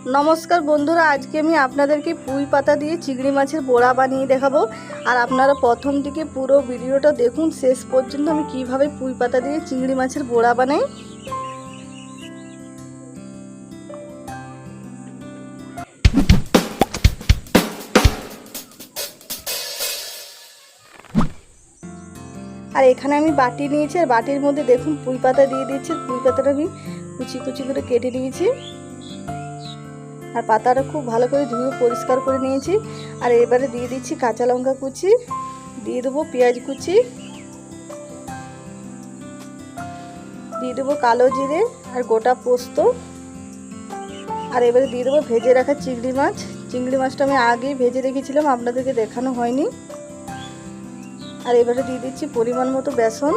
नमस्कार बंधुरा, आज के मैं आपनादेरके पुई पाता दिए चिंगड़ी माछेर बोड़ा बानिए देखाबो। और आपनारा प्रथम दिके पुरो भिडियोटा देखुन शेष पर्यन्त आमि किभाबे पुई पाता दिए चिंगड़ी माछेर बोड़ा बानाई। और एखाने आमि बाटी निয়েছি और बाटिर मध्य देखुन पुई पाता दिए दिয়েছি। पुई पाताटा आमि कुचि कुचि करे केटे निয়েছি और पाताटा खूब भालो करे धुए परिष्कार करे निয়েছি। और एबारे दिए दिচ্ছি काँचा लंका कुचि, दिए देबो पेঁয়াজ कुचि, दिए देबो कालो जिरे और गोटा पोस्त। और एबारे दिए देबो भेजे रखा चिंगड़ी माछ। चिंगड़ी माछटा आमि आगे भेजे रेखेছিলাম, आपनादेরকে দেখানো হয়নি। और एबारे दिए दिচ্ছি परिमाण मतो बेसन।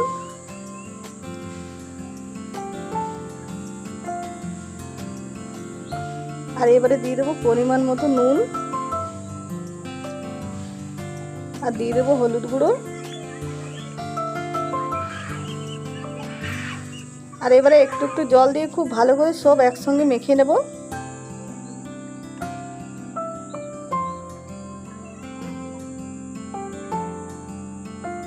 और एबारे दिए देबो परिमाण मतो नुन और दिए देबो हलुद गुঁড়ো। और एबारे एकटु एकटु जल दिए खूब भालो करे सब एकसंगे मेखे नेब।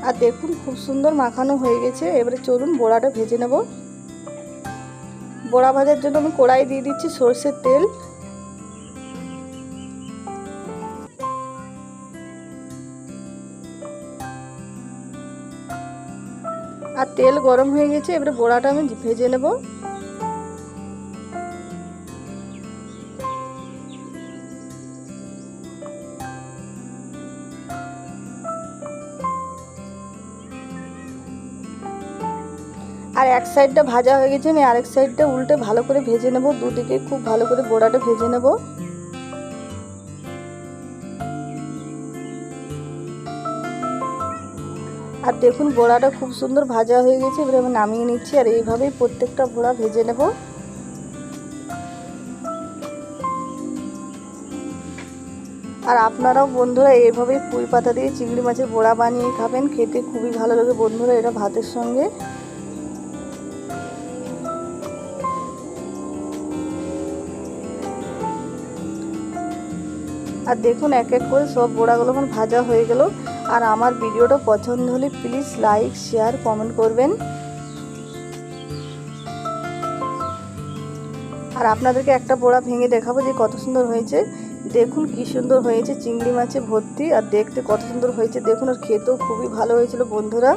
और देखुन खूब सुंदर माखानो हये गेछे। एबारे चलुन बोड़ाटा भेजे नेब। बोड़ा भाजार जोन्नो आमि कड़ाई दिए दिচ্ছি সরষের तेल। और तेल गरम हो गेছে, এবারে बोड़ाटा आमि भेजे नेब। और एक साइडटा भाजा हो गेছে, आमि आरेक साइडटा उल्टे भालो करे भेजे नेब। दुदिके खूब भालो करे बोड़ाटा भेजे नेब। और देखुन बोड़ाटा खूब सुंदर भाजा हो गेছে, এবারে আমি নামিয়ে নিচ্ছি। আর এইভাবেই প্রত্যেকটা बोड़ा ভেজে নেব। আর আপনারাও বন্ধুরা এইভাবেই পুঁই পাতা দিয়ে চিংড়ি মাছের बोड़ा বানিয়ে খাবেন, খেতে খুবই ভালো লাগে বন্ধুরা এটা ভাতের সঙ্গে। আর দেখুন এক এক করে সব बोड़ाগুলো আমার ভাজা হয়ে গেল। আর আমার ভিডিওটা পছন্দ হলে প্লিজ লাইক শেয়ার কমেন্ট করবেন। আর আপনাদেরকে একটা बोड़ा ভেঙে দেখাবো যে কত সুন্দর হয়েছে। দেখুন কি সুন্দর হয়েছে, চিংড়ি মাছে ভর্তি। আর দেখতে কত সুন্দর হয়েছে দেখুন, আর খেতেও খুবই ভালো হয়েছিল বন্ধুরা।